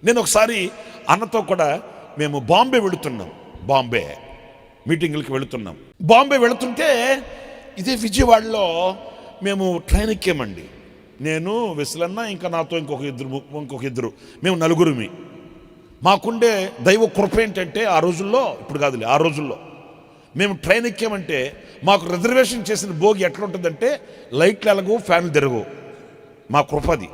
నేను ఒకసారి అన్నతో కూడా మేము బాంబే వెళుతున్నాం, బాంబే మీటింగులకి వెళుతున్నాం. బాంబే వెళుతుంటే ఇదే విజయవాడలో మేము ట్రైన్ ఎక్కామండి. నేను వెసులన్న ఇంకా నాతో ఇంకొక ఇద్దరు మేము నలుగురిమి. మాకుండే దైవ కృప ఏంటంటే ఆ రోజుల్లో, ఇప్పుడు కాదులే, ఆ రోజుల్లో మేము ట్రైన్ ఎక్కామంటే మాకు రిజర్వేషన్ చేసిన భోగి ఎట్లా ఉంటుందంటే లైట్లు ఎలాగో ఫ్యాన్లు తిరగవు. మా కృపది.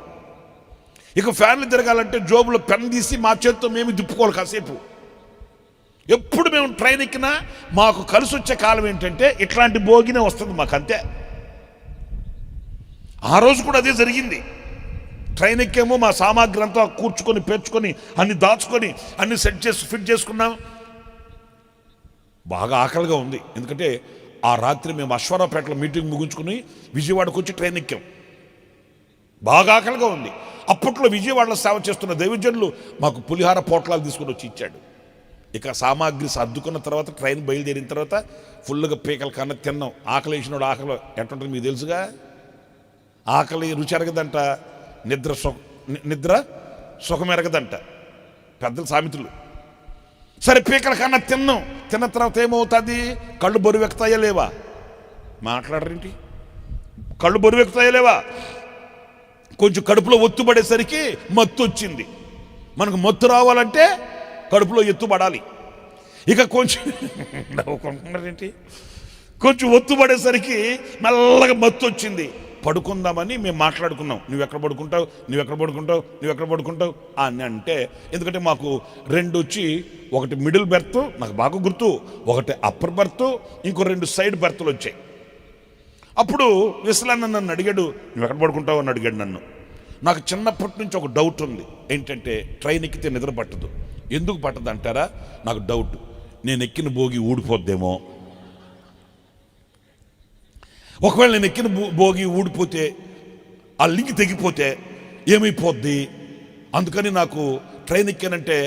ఇక ఫ్యాన్లు తిరగాలంటే జోబులో పెన్ తీసి మా చేతితో మేము తిప్పుకోవాలి కాసేపు. ఎప్పుడు మేము ట్రైన్ ఎక్కినా మాకు కలిసి వచ్చే కాలం ఏంటంటే ఇట్లాంటి భోగినే వస్తుంది మాకు, అంతే. ఆ రోజు కూడా అదే జరిగింది. ట్రైన్ ఎక్కేమో మా సామాగ్రి అంతా కూర్చుకొని పేర్చుకొని అన్ని దాచుకొని అన్ని ఫిట్ చేసుకున్నాం. బాగా ఆకలిగా ఉంది, ఎందుకంటే ఆ రాత్రి మేము అశ్వారావుపేటలో మీటింగ్ ముగించుకుని విజయవాడకు వచ్చి ట్రైన్ ఎక్కాం. బాగా ఆకలిగా ఉంది. అప్పట్లో విజయవాడలో సేవ చేస్తున్న దైవజనులు మాకు పులిహార పోట్లాలు తీసుకుని వచ్చి ఇచ్చాడు. ఇక సామాగ్రి సర్దుకున్న తర్వాత ట్రైన్ బయలుదేరిన తర్వాత ఫుల్గా పీకల కన్నా తిన్నాం. ఆకలి వేసినోడు ఆకలి ఎట్టుంటుంది మీకు తెలుసుగా. ఆకలి రుచి ఎరగదంట, నిద్ర సుఖం ఎరగదంట, పెద్దల సామెతలు. సరే పీకల కన్నా తిన్నాం. తిన్న తర్వాత ఏమవుతుంది? కళ్ళు బరువెక్కుతాయా లేవా? మాట్లాడరేంటి? కళ్ళు బరువెక్కుతాయా లేవా? కొంచెం కడుపులో ఒత్తుపడేసరికి మత్తు వచ్చింది. మనకు మత్తు రావాలంటే కడుపులో ఎత్తుపడాలి. ఇక కొంచెం నవ్వుకుంటున్నారేంటి? కొంచెం ఒత్తుపడేసరికి మెల్లగా మత్తు వచ్చింది. పడుకుందామని మేము మాట్లాడుకున్నాం. నువ్వెక్కడ పడుకుంటావు అని అంటే, ఎందుకంటే మాకు రెండు వచ్చి, ఒకటి మిడిల్ బెర్త్ నాకు బాగా గుర్తు, ఒకటి అప్పర్ బెర్త్, ఇంకో 2 సైడ్ బెర్త్లు వచ్చాయి. అప్పుడు విసలన్న నన్ను అడిగాడు, నువ్వెక్కడ పడుకుంటావు అని అడిగాడు నన్ను. నాకు చిన్నప్పటి నుంచి ఒక డౌట్ ఉంది. ఏంటంటే ట్రైన్ ఎక్కితే నిద్ర పట్టదు. ఎందుకు పట్టదు అంటారా? నాకు డౌట్, నేను ఎక్కిన భోగి ఊడిపోద్దేమో. ఒకవేళ నేను ఎక్కిన భోగి ఊడిపోతే, ఆ లింక్ తెగిపోతే ఏమైపోద్ది? అందుకని నాకు ట్రైన్ ఎక్కానంటే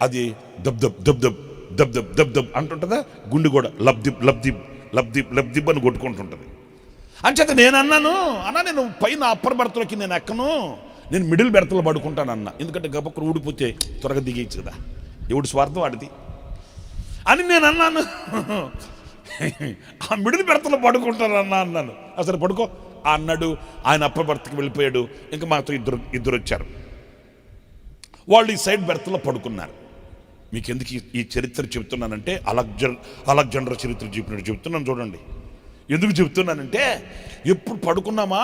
అది దబ్ దబ్ దబ్ దబ్ దబ్ దబ్ దబ్ దబ్ అంటుంటుందా, గుండె కూడా లబ్దిబ్ లబ్దిబ్ లబ్దిబ్ లబ్దిబ్ అని కొట్టుకుంటుంటుంది. అంచేత నేను అన్నాను, నేను పైన అప్పర్ బెర్త్లోకి నేను ఎక్కను, నేను మిడిల్ బెర్త్లో పడుకుంటానన్నా. ఎందుకంటే గబక్కరు ఊడిపోతే త్వరగా దిగేయచ్చు కదా, ఎవడి స్వార్థం వాడిది అని నేను అన్నాను. ఆ మిడిల్ బెర్త్లో పడుకుంటానన్నా అన్నాను. అసలు పడుకో అన్నాడు. ఆయన అప్పర్ బెర్త్కి వెళ్ళిపోయాడు. ఇంకా మాతో ఇద్దరు వచ్చారు. వాళ్ళు ఈ సైడ్ బెర్త్లో పడుకున్నారు. మీకు ఎందుకు ఈ చరిత్ర చెబుతున్నానంటే అలెగ్జాండర్ చరిత్ర చెప్పినట్టు చెబుతున్నాను. చూడండి ఎందుకు చెబుతున్నానంటే, ఎప్పుడు పడుకున్నామా,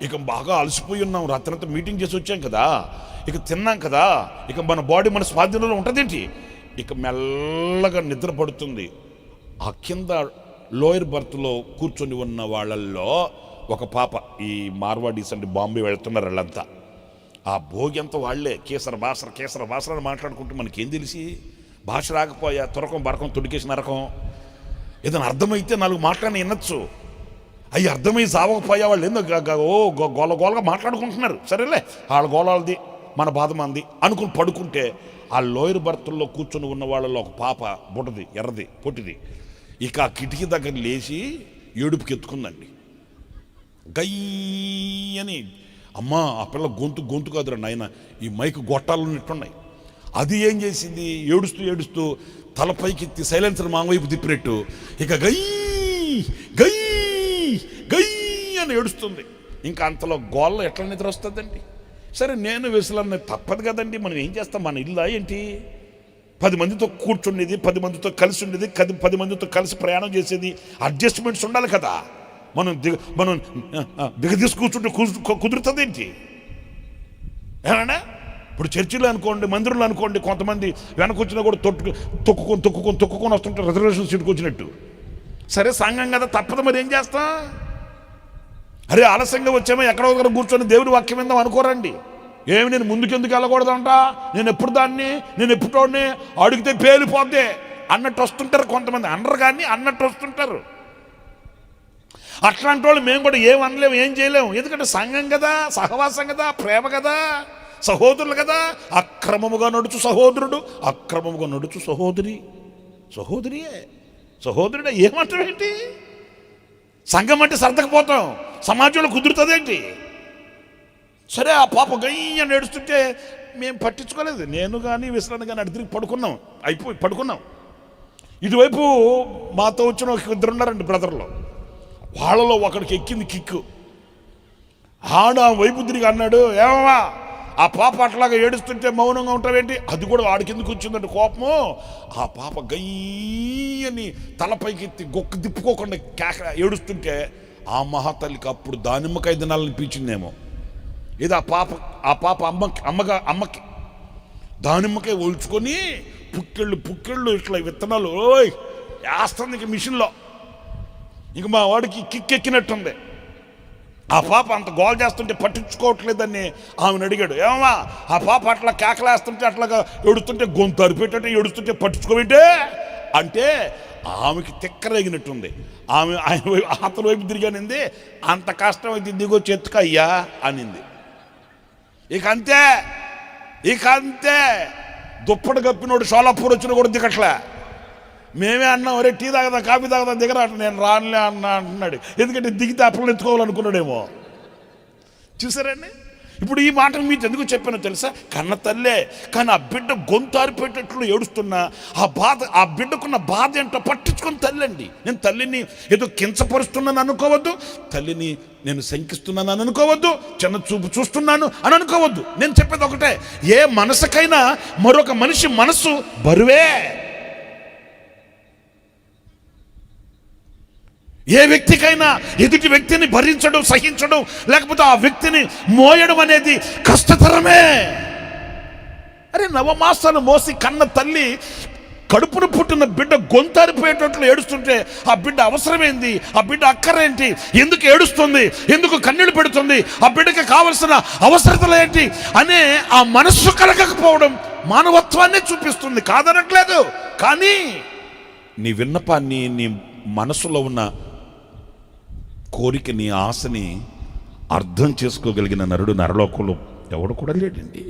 ఇక బాగా అలసిపోయి ఉన్నాం, రాత్రంతా మీటింగ్ చేసి వచ్చాం కదా, ఇక తిన్నాం కదా, ఇక మన బాడీ మన స్వాధీనంలో ఉంటుందేంటి, ఇక మెల్లగా నిద్ర పడుతుంది. ఆ కింద లోయర్ బర్త్లో కూర్చొని ఉన్న వాళ్ళల్లో ఒక పాప, ఈ మార్వాడీస్ అంటే బాంబే వెళ్తున్నారు వాళ్ళంతా, ఆ భోగి అంతా వాళ్లే కేసర బాసర అని మాట్లాడుకుంటూ, మనకేం తెలిసి భాష రాకపోయా తురకం బరకం తొడికేసిన నరకం. ఏదైనా అర్థమైతే 4 మాట్లాడిన వినొచ్చు. అవి అర్థమై సావకపోయా వాళ్ళు గోలగా మాట్లాడుకుంటున్నారు. సరేలే వాళ్ళ గోళాలది, మన బాధ మంది అనుకుని పడుకుంటే, ఆ లోయర్ బర్త్లో కూర్చొని ఉన్న వాళ్ళలో ఒక పాప, బుడ్డది, ఎర్రది, పొట్టిది, ఇక ఆ కిటికీ దగ్గర లేచి ఏడుపుకి ఎత్తుకుందండి. గయ్యని. అమ్మా ఆ పిల్ల గొంతు కాదురా నాయన, ఈ మైకు గొట్టాలు ఉన్నట్టున్నాయి. అది ఏం చేసింది, ఏడుస్తూ తల పైకెత్తి సైలెన్సర్ మా వైపు తిప్పినట్టు ఇక గై అని ఏడుస్తుంది. ఇంకా అంతలో గోళ్ళ ఎట్లా నిద్ర వస్తుందండి. సరే నేను వెసులన్న తప్పదు కదండి, మనం ఏం చేస్తాం, మన ఇల్లు ఏంటి, 10 మందితో కూర్చుండేది, 10 మందితో కలిసి ఉండేది, 10 మందితో కలిసి ప్రయాణం చేసేది, అడ్జస్ట్మెంట్స్ ఉండాలి కదా. మనం దిగదీసి కూర్చుంటే కుదురుతుంది ఏంటి? ఏమన్నా ఇప్పుడు చర్చిలో అనుకోండి, మందిరంలో అనుకోండి, కొంతమంది వెనకొచ్చినా కూడా తొక్కుకొని వస్తుంటారు, రిజర్వేషన్ సీట్కి వచ్చినట్టు. సరే సంఘం కదా, తప్పదు, మరి ఏం చేస్తాం. అరే ఆలస్యంగా వచ్చామో ఎక్కడో దగ్గర కూర్చొని దేవుడి వాక్యం విందాం అనుకోరండి. ఏమి నేను ముందుకెందుకు వెళ్ళకూడదంట, నేను ఎప్పుడోడిని అడిగితే పేలిపోద్దే అన్నట్టు వస్తుంటారు కొంతమంది. అనరు కానీ అన్నట్టు వస్తుంటారు. అట్లాంటి వాళ్ళు మేము కూడా ఏం అనలేము, ఏం చేయలేము. ఎందుకంటే సంఘం కదా, సహవాసం కదా, ప్రేమ కదా, సహోదరులు కదా. అక్రమముగా నడుచు సహోదరుడు, అక్రమముగా నడుచు సహోదరుడే ఏమంటావేంటి? సంఘం అంటే సర్దకపోతాం, సమాజంలో కుదురుతుందేంటి? సరే ఆ పాప గయ్య నడుస్తుంటే మేము పట్టించుకోలేదు. నేను కానీ విశ్రాంతి కానీ అడిగి పడుకున్నాం, అయిపోయి పడుకున్నాం. ఇటువైపు మాతో వచ్చిన ఒక ఇద్దరు ఉన్నారండి బ్రదర్లో, వాళ్ళలో ఒకడికి ఎక్కింది కిక్కు. ఆడ వైపు తిరిగి అన్నాడు, ఏమమ్మా ఆ పాప అట్లాగా ఏడుస్తుంటే మౌనంగా ఉంటావేంటి? అది కూడా వాడి కిందకి వచ్చిందంటే కోపము. ఆ పాప గయ్యని తలపైకి ఎత్తి గొక్క తిప్పుకోకుండా ఏడుస్తుంటే ఆ మహాతల్లికి అప్పుడు దానిమ్మకాయ తినాలనిపించిందేమో. ఏదో ఆ పాప అమ్మకి దానిమ్మకాయ ఒలుచుకొని పుక్కెళ్ళు ఇట్లా విత్తనాలు వేస్తుంది ఇంక మిషన్లో. ఇంక మా వాడికి కిక్కెక్కినట్టుంది. ఆ పాప అంత గోల్ చేస్తుంటే పట్టించుకోవట్లేదని ఆమెను అడిగాడు, ఏమమ్మా ఆ పాప అట్లా కేకలేస్తుంటే అట్లాగా ఏడుస్తుంటే గొంతు అరిపెట్టే ఏడుస్తుంటే పట్టించుకోవేంటే అంటే ఆమెకి తిక్కరేగినట్టుంది. ఆయన అతని వైపు తిరిగానింది, అంత కష్టం అయితే దిగొచ్చి ఎత్తుక అయ్యా అనింది. ఇక అంతే దుప్పటి కప్పినోడు షోలాపూర్ వచ్చినా కూడా దిగట్లే. మేమే అన్నాం, ఒరే టీ తాగదా కాఫీ తాగదా దిగరా. నేను రానులే అంటున్నాడు, ఎందుకంటే దిగితే అప్పలు ఎత్తుకోవాలనుకున్నాడేమో. చూసారండి, ఇప్పుడు ఈ మాట మీకు ఎందుకు చెప్పానో తెలుసా? కన్న తల్లే, కానీ ఆ బిడ్డ గొంతు ఆరిపోయేటట్లు ఏడుస్తున్నా ఆ బిడ్డకున్న బాధ ఏంటో పట్టించుకొని తల్లండి. నేను తల్లిని ఏదో కించపరుస్తున్నాను అనుకోవద్దు, తల్లిని నేను శంకిస్తున్నాను అని అనుకోవద్దు, చిన్న చూపు చూస్తున్నాను అని అనుకోవద్దు. నేను చెప్పేది ఒకటే, ఏ మనసుకైనా మరొక మనిషి మనసు బరువే. ఏ వ్యక్తికైనా ఎదుటి వ్యక్తిని భరించడం, సహించడం, లేకపోతే ఆ వ్యక్తిని మోయడం అనేది కష్టతరమే. అరే నవమాసాలు మోసి కన్న తల్లి కడుపును పుట్టిన బిడ్డ గొంతారిపోయేటట్లు ఏడుస్తుంటే ఆ బిడ్డ అవసరమేంది, ఆ బిడ్డ అక్కరేంటి, ఎందుకు ఏడుస్తుంది, ఎందుకు కన్నీళ్లు పెడుతుంది, ఆ బిడ్డకి కావలసిన అవసరతలు ఏంటి అనే ఆ మనస్సు కలగకపోవడం మానవత్వాన్ని చూపిస్తుంది, కాదనట్లేదు. కానీ నీ విన్నపాన్ని, నీ మనసులో ఉన్న కోరికని, ఆశని అర్థం చేసుకోగలిగిన నరుడు నరలోకంలో ఎవడు కూడా లేడండి.